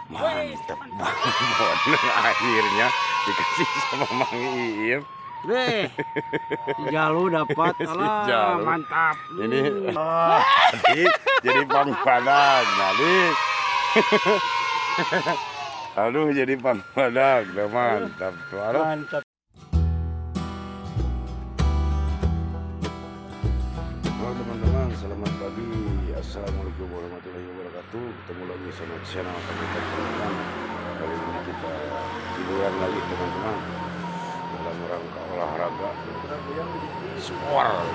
Mantap banget. Akhirnya dikasih sama Mang Iim. Deh, si Jalu dapat. Si Alah, Jalu. mantap. Ini jadi pangpadag. Nah, aduh, jadi pangpadag. Nah, mantap tuh. Aduh. Mantap. Halo teman-teman, selamat pagi. Assalamualaikum warahmatullahi wabarakatuh. Ketemu lagi sama channel teman-teman. Kali ini kita liburan lagi teman-teman, dalam rangka olahraga sport.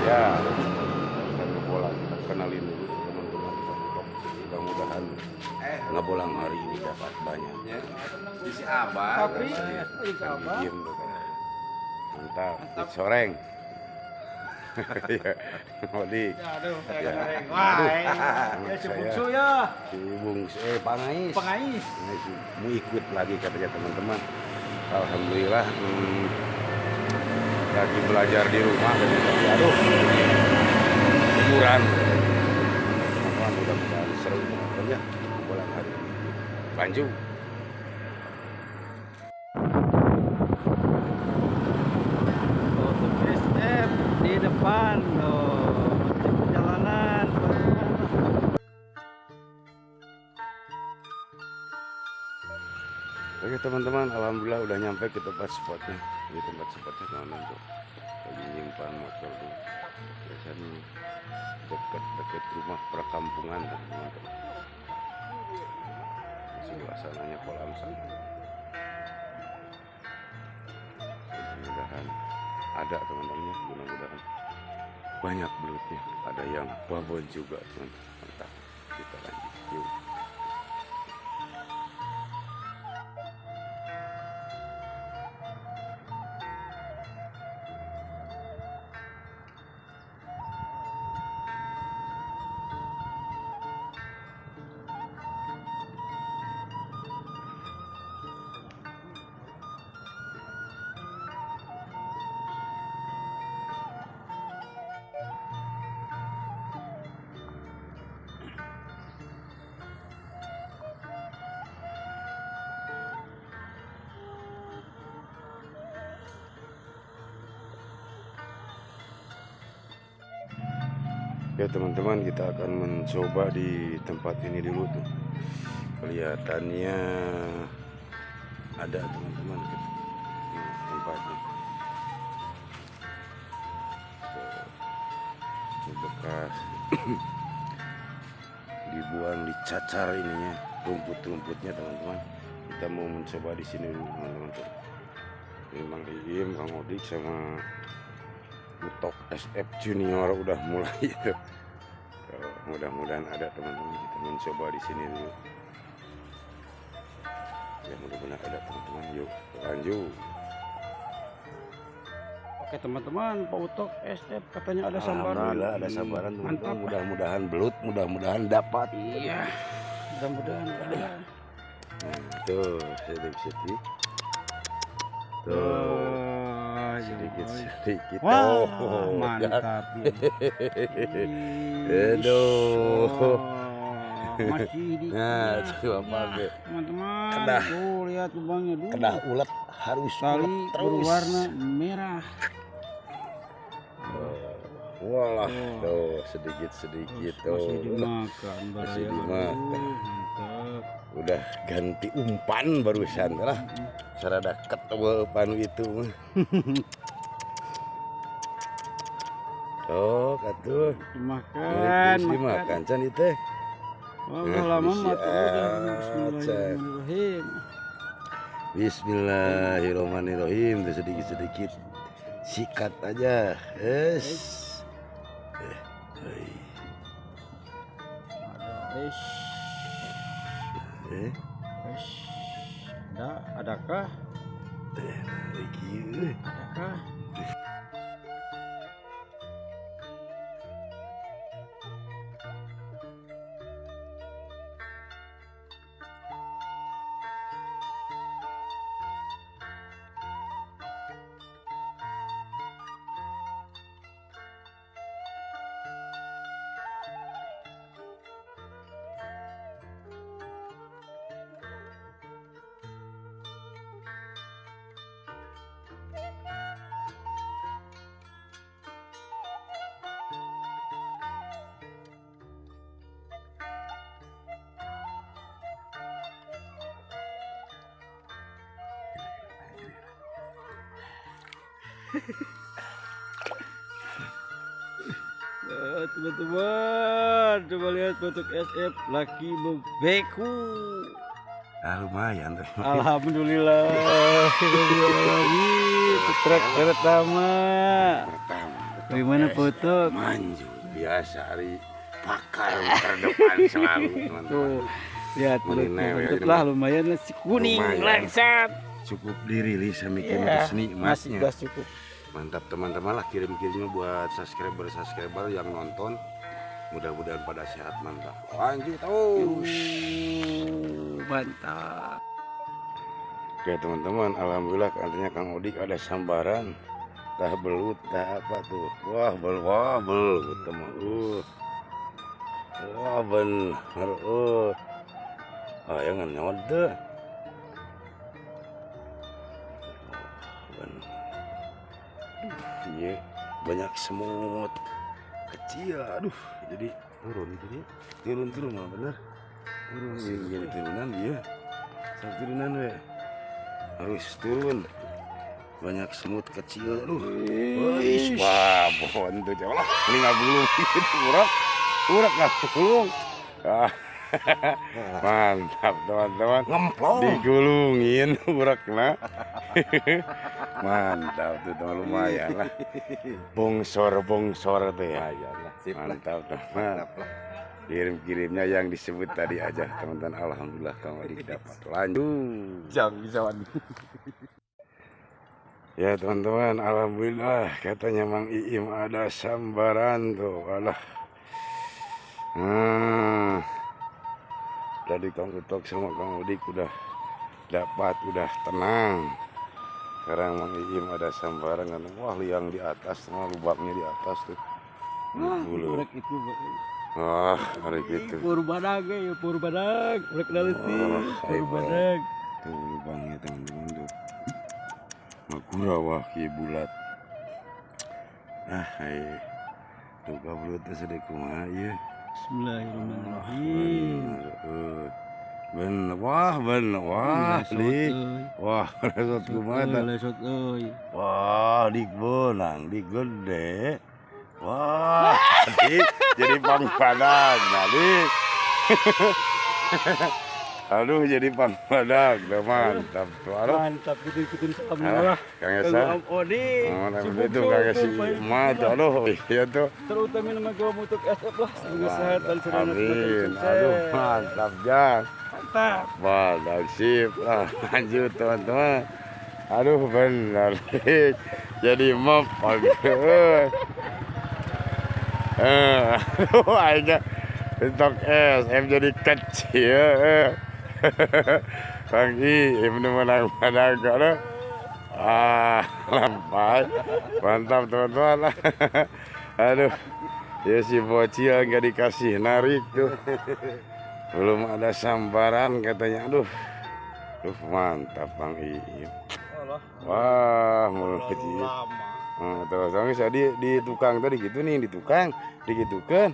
Ya, kita ngebolang. Kita kenalin dulu teman-teman. Mudah-mudahan ngebolang hari ini dapat banyak. Isi abah. Diem tuh kan. Mantap, dicoreng. Ya, Odi. Aduh, Ya. wah, Anak ya si saya. Bungsu ya. Si Bungsu, Pangais. Pengais. Mau ikut lagi katanya teman-teman. Alhamdulillah, lagi belajar di rumah. Tapi aduh, liburan. Teman-teman, mudah-mudahan seru ya bulan hari ini. Lanjut. Untuk SF di depan loh. Perjalanan. Oke teman-teman, alhamdulillah udah nyampe ke tempat spotnya. Ini tempat spotnya teman-teman tuh. Lagi nyimpan motor tuh. Biasanya dekat-dekat rumah perkampungan teman-teman. Suasananya kolam sana. Mudah-mudahan ada teman-temannya, mudah-mudahan banyak belutnya. Ada yang babon juga teman. Mantap. Kita lanjut yuk. Ya teman-teman, kita akan mencoba di tempat ini dulu tuh. Kelihatannya ada teman-teman tempatnya. Ini bekas dibuang, dicacar ininya, rumput-rumputnya teman-teman. Kita mau mencoba di sini dulu teman-teman tuh. Ini Mang Iim, Kang Odik sama Utok SF Junior udah mulai itu. Mudah-mudahan ada teman-teman, kita mencoba di sini dulu. Ya mudah-mudahan ada teman-teman. Yuk lanjut. Oke teman-teman, Pak Utok SF katanya ada sambaran. Alhamdulillah ada sambaran teman-teman. Mantap. Mudah-mudahan belut, mudah-mudahan dapat. Iya. Mudah-mudahan ada. Tuh sedikit. Tuh sedikit. Wah, Oh, mantap. Aduh. Masih di. Nah, coba pakai. Teman-teman, Kedah. tuh lihat lubangnya dulu. Kedah ulet harus Tali ulet terus. berwarna merah. Walah, tuh sedikit tuh. Masih dimakan, Masih baraya. dimakan. Mantap. Udah ganti umpan barusan lah. Cara deket panu itu mah. Sok atuh. Dimakan, Dimakan can itu. Wah, udah lama Bisa, mati udah. Can. Bismillahirrahmanirrahim. Bismillahirrahmanirrahim. Tuh sedikit-sedikit. Sikat aja. Es. Eish. Eh. Eish. Adakah? Lagi. Adakah? Teman-teman, coba lihat bentuk SF laki beku. Lumayan tuh. Alhamdulillah. Trek pertama. Bagaimana foto? Manjur biasa hari pakar terdepan selalu teman-teman. Tuh, lihat Menilai, bentuk lah lumayan nasi kuning Lumayan. langsat. Cukup dirilis sama Ya, seni masih emasnya. gas cukup. Mantap teman-teman lah, kirim-kirimnya buat subscriber yang nonton. Mudah-mudahan pada sehat, mantap. Lanjut terus. Mantap. Oke teman-teman, alhamdulillah katanya Kang Odik ada sambaran. Tah belut, tah apa tuh? Wah belut teman. Wah bener. Jangan nyode. Iya, banyak semut kecil, aduh, jadi turun mah bener, jadi turunan iya, satu turunan we, harus turun, banyak semut kecil, aduh, wah, pohon tuh coba lah, ini nggak gulung, urak nggak gulung, mantap teman-teman, digulungin uraknya. Mantap tuh teman, lumayan lah. Bongsor tuh ya. Mantap teman. Kirim-kirimnya yang disebut tadi aja teman-teman. Alhamdulillah Kang Odik dapat. Lanjut. Jangan bisa wani. Ya teman-teman, alhamdulillah katanya Mang Iim ada sambaran tuh. Alah. Tadi Kang Utok sama Kang Odik udah dapat, udah tenang. Sekarang Mang Iim ada sambaran kan, wah liang di atas, lubangnya di atas tuh. Bulu. Itu. Wah, hari gitu. Purbadag ya, purbadag. Urek daliti, purbadag. Tuh lubangnya teman-teman tuh. Makura wah ki bulat. Hai. Tuh bulat teh sedek kumaha ieu. Bismillahirrahmanirrahim. Wah, dik. Wah, resot kumaha. Lesot euy. Wah, dik benang, dik gede. Wah, dik jadi pangpadag, nah dik. Aduh, jadi pangpadag, mantap tuh. Mantap gitu-gituin sama. Kang Esa. Odi. Itu Kang Esi. Aduh, iya tuh. Terutama nama gua untuk SF lah. Semoga sehat dan senang. Amin. Aduh, mantap Jang. Mantap. Mantap sip. Lanjut teman-teman. Aduh benar. Jadi mop. Aduh aja. Stok SM jadi kecil. Bang Iim menang pada lampai. Mantap teman-teman. Aduh. Ya si bocil nggak dikasih narik tuh. Belum ada sambaran katanya. Aduh mantap Bang Iim. Wah mulut kecil. Terus kami saya di tukang tadi gitu nih, di tukang digitukan.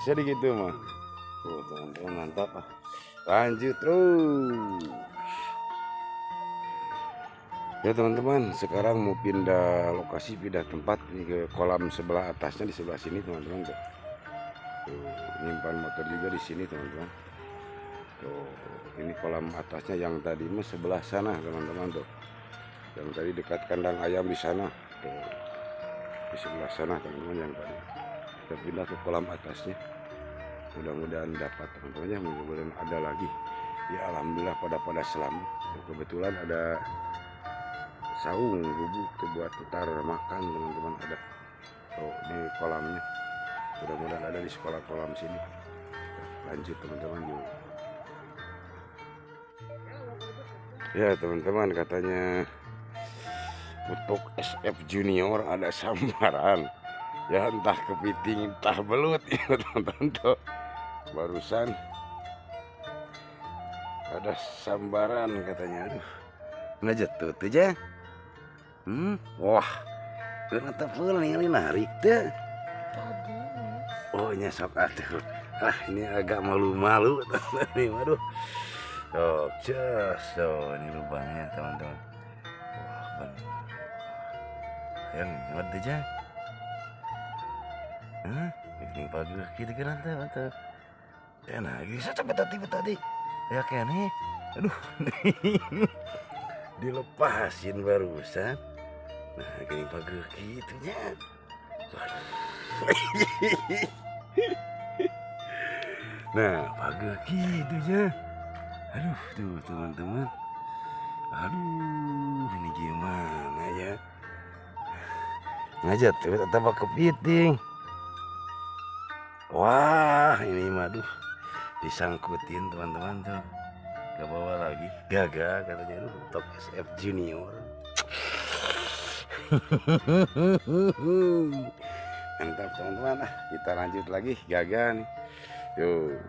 Saya digitu mah. Tuh teman-teman mantap. Lanjut terus. Ya teman-teman, sekarang mau pindah lokasi, pindah tempat ini ke kolam sebelah atasnya, di sebelah sini teman-teman. Tuh nyimpan motor juga di sini teman-teman. Tuh ini kolam atasnya, yang tadi mah sebelah sana teman-teman tuh. Yang tadi dekat kandang ayam di sana. Tuh di sebelah sana teman-teman yang tadi. Kita pindah ke kolam atasnya. Mudah-mudahan dapat teman-teman ya, mudah-mudahan ada lagi. Ya alhamdulillah pada selamat. Kebetulan ada saung bubuk tuh buat putar makan teman-teman, ada tuh di kolamnya. Mudah-mudahan ada di sekolah kolam sini. Lanjut teman-teman yuk. Ya teman-teman, katanya untuk SF Junior ada sambaran. Ya entah kepiting entah belut ya teman-teman tuh. Barusan ada sambaran katanya. Aduh, nggak jatuh tuh aja. Wah, ternyata full nih narik tuh. Oh nyesok atuh. Ini agak malu-malu teman-teman nih, waduh. Tuh, ini lubangnya teman-teman. Wah, bener. Yang ngerti aja. Hah? Ini bagus kita kira mantap. Ya nah, bisa cepet tadi. Ya kene. Aduh. Dilepasin barusan. Nah, gini bagus gitunya. Nah, bagus gitunya. Aduh, tuh teman-teman. Aduh, ini gimana ya? Ngajak tuh tetap kepiting. Wah, ini madu disangkutin teman-teman tuh. Ke bawah lagi. Gagal katanya tuh top SF Junior. Mantap teman-teman. Kita lanjut lagi. Gagal nih. Tuh.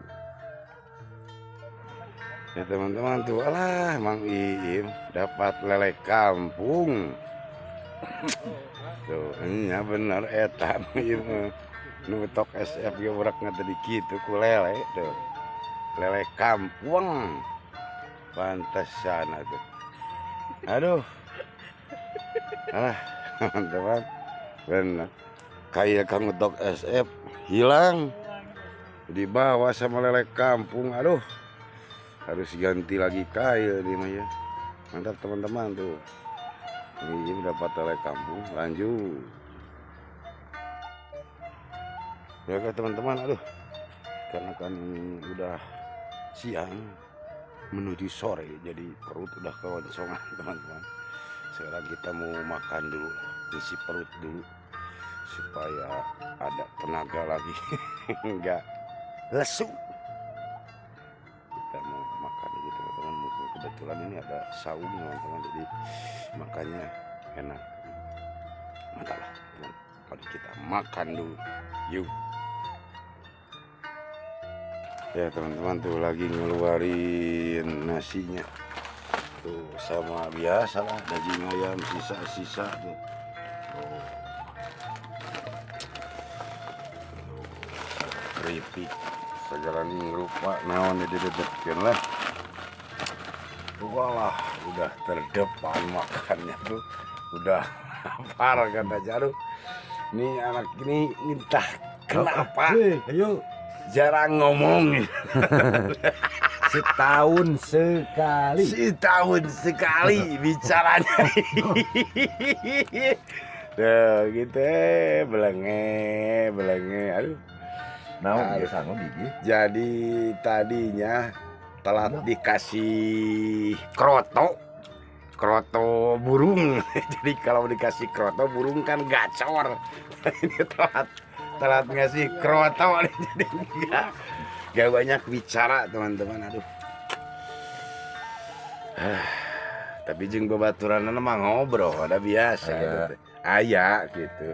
Ya teman-teman tuh, alah Mang Iim dapat lele kampung. Tuh, ini bener etan Iim nutok SF ge urak ngatadi kitu ku lele tuh. Lele kampung. Pantesan tuh. Aduh. Alah, teman-teman. Bener. Kayak Kang Utok SF hilang. Dibawa sama lele kampung. Aduh. Harus ganti lagi kail nih mah ya. Mantap teman-teman tuh. Ini dapat lele kampung. Lanjut. Ya teman-teman, aduh. Karena kan udah siang menuju sore, jadi perut udah keloncongan teman-teman. Sekarang kita mau makan dulu, isi perut dulu supaya ada tenaga lagi, enggak lesu. Kita mau makan dulu teman-teman. Kebetulan ini ada saung teman-teman, jadi makannya enak. Mantap lah teman. Mari kita makan dulu, yuk. Ya teman-teman tuh lagi ngeluarin nasinya tuh, sama biasa lah daging ayam sisa-sisa tuh. Keripik segala rupa naon didedetkeun lah. Walah udah terdepan makannya tuh, udah lapar kata Jaru. Nih anak ini entah kenapa Ayo. jarang ngomong. Setahun sekali bicaranya. Tuh gitu belenge. Aduh. Nah, sanggup gigi. Jadi tadinya telat dikasih kroto burung. Jadi kalau dikasih kroto burung kan gacor. Ini telat ngasih kroto. Jadi gak banyak bicara teman-teman. Aduh. Tapi jeung babaturan mah ngobrol ada biasa gitu. Aya gitu.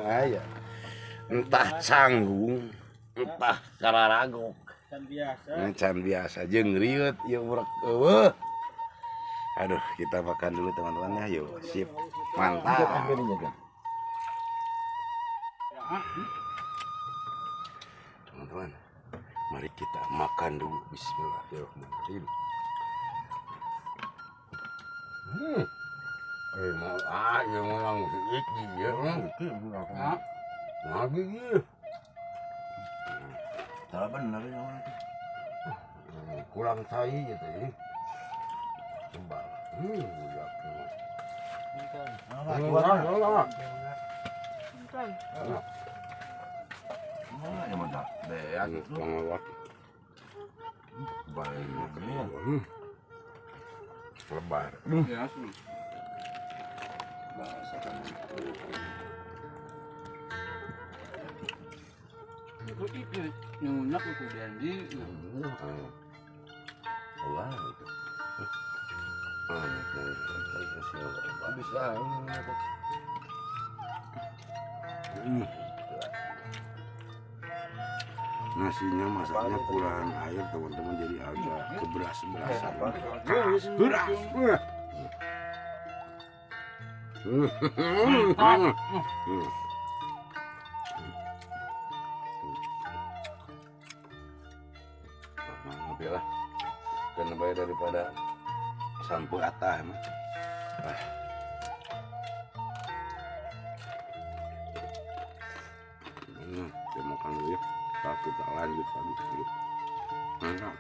Aya. Entah canggung, entah kararagok. Can biasa jeung riut ieu urek eueuh. Aduh, kita makan dulu teman-teman ya. Yuk, sip. Mantap. Teman-teman, mari kita makan dulu. Bismillahirrahmanirrahim. Yang mau iki ya. Lagi ya. Salah benar ya orang itu. Kurang tai gitu ya. Kembal. Budak. Ya mantap. Beak itu. Pengawak. Baik. Lebar. Ya, sih. Nyunak itu Dendi. Allah. Bisa. Nasinya masaknya kurang air teman-teman, jadi agak keberas-berasan. Beras. Lah kan bayar daripada sampo atah mah. makan dulu ya. Kita lanjut lagi. Mantap.